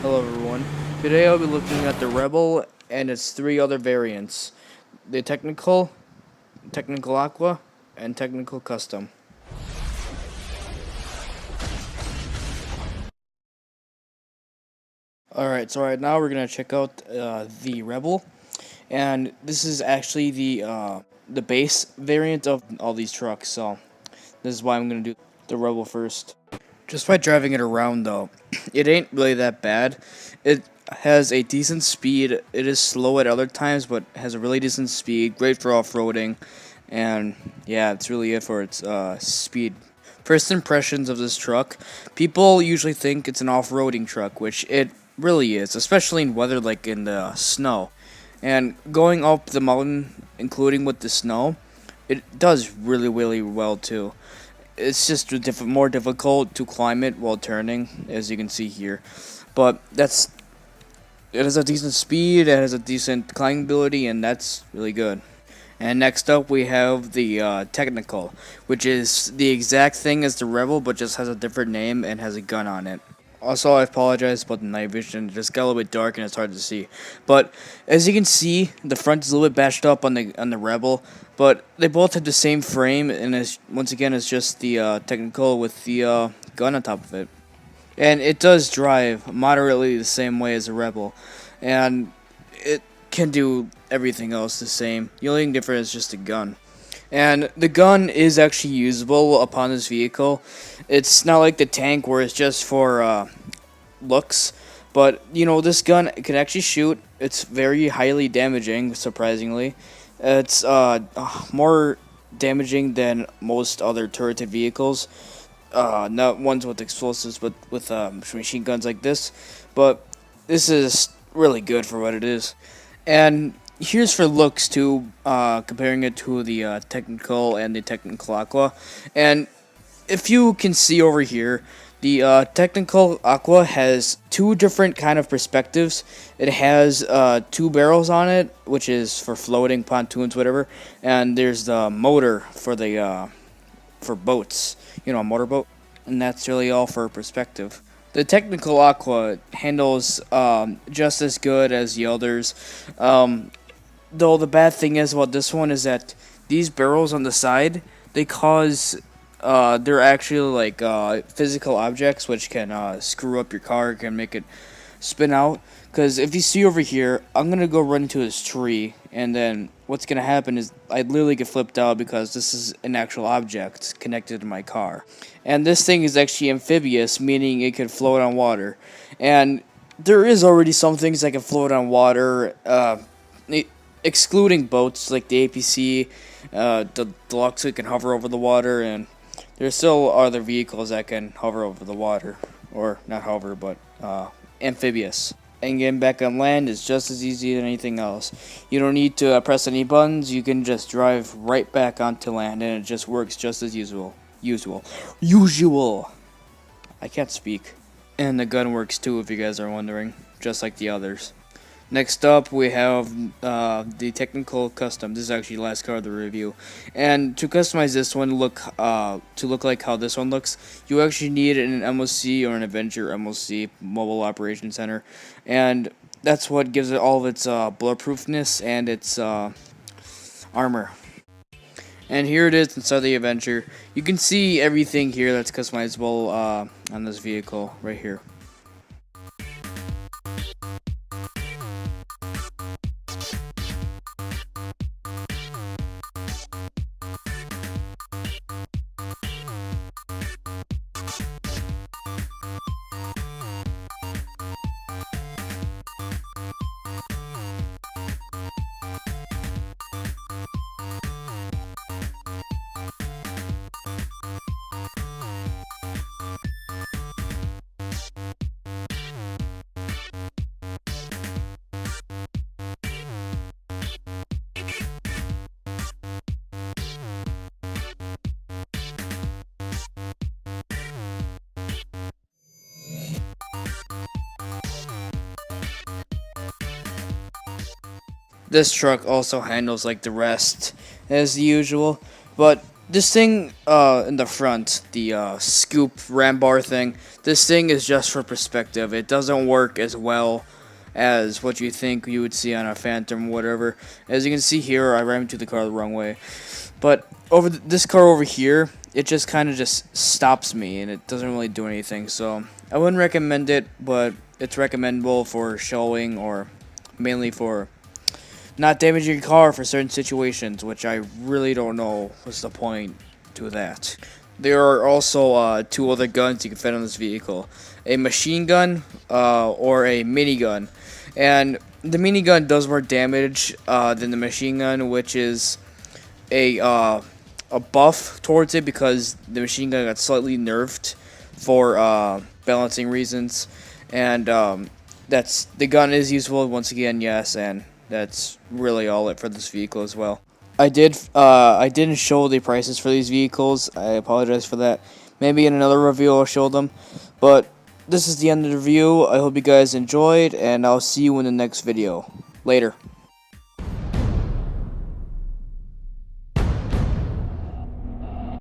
Hello everyone. Today I'll be looking at the Rebel and its three other variants. The Technical Aqua, and Technical Custom. Alright, so right now we're going to check out the Rebel. And this is actually the base variant of all these trucks, so this is why I'm going to do the Rebel first. Just by driving it around though, it ain't really that bad. It has a decent speed. It is slow at other times, but has a really decent speed. Great for off-roading, and yeah, it's really it for its speed. First impressions of this truck, people usually think it's an off-roading truck, which it really is, especially in weather like in the snow. And going up the mountain, including with the snow, it does really well too. It's just more difficult to climb it while turning, as you can see here. But it has a decent speed, it has a decent climbing ability, and that's really good. And next up we have the Technical, which is the exact thing as the Rebel, but just has a different name and has a gun on it. Also, I apologize about the night vision. It just got a little bit dark and it's hard to see. But as you can see, the front is a little bit bashed up on the Rebel, but they both have the same frame, and once again, it's just the Technical with the gun on top of it. And it does drive moderately the same way as a Rebel, and it can do everything else the same. The only thing different is just the gun. And the gun is actually usable upon this vehicle. It's not like the tank where it's just for looks, but you know, this gun can actually shoot. It's very highly damaging, surprisingly. It's more damaging than most other turreted vehicles. Not ones with explosives, but with machine guns like this. But this is really good for what it is. And here's for looks too, comparing it to the Technical and the Technical Aqua. And if you can see over here, the Technical Aqua has two different kind of perspectives. It has two barrels on it, which is for floating pontoons, whatever. And there's the motor for the for boats, you know, a motorboat, and that's really all for perspective. The Technical Aqua handles just as good as the others, though the bad thing is about this one is that these barrels on the side, they cause they're actually like physical objects which can screw up your car, can make it spin out. Because if you see over here, I'm gonna go run into this tree, and then what's gonna happen is I literally get flipped out because this is an actual object connected to my car. And this thing is actually amphibious, meaning it can float on water. And there is already some things that can float on water, excluding boats like the APC, the Deluxe, that can hover over the water, and there's still other vehicles that can hover over the water, or not hover, but amphibious. And getting back on land is just as easy as anything else. You don't need to press any buttons. You can just drive right back onto land, and it just works just as usual. I can't speak. And the gun works too, if you guys are wondering, just like the others. Next up, we have the Technical Custom. This is actually the last car of the review. And to customize this one to look like how this one looks, you actually need an MOC or an Adventure MOC, Mobile Operation Center. And that's what gives it all of its bulletproofness and its armor. And here it is inside the Adventure. You can see everything here that's customizable on this vehicle right here. This truck also handles like the rest as usual, but This thing in the front, the scoop ram bar thing, this thing is just for perspective. It doesn't work as well as what you think you would see on a Phantom or whatever. As you can see here, I ran into the car the wrong way. But over this car over here, it just kind of just stops me, and it doesn't really do anything. So I wouldn't recommend it, but it's recommendable for showing or mainly for not damaging your car for certain situations, which I really don't know what's the point to that. There are also two other guns you can fit on this vehicle. A machine gun or a minigun. And the minigun does more damage than the machine gun, which is a buff towards it because the machine gun got slightly nerfed for balancing reasons. And that's the gun is useful once again, yes, and that's really all it for this vehicle as well. I didn't show the prices for these vehicles. I apologize for that. Maybe in another review I'll show them. But this is the end of the review. I hope you guys enjoyed, and I'll see you in the next video. Later.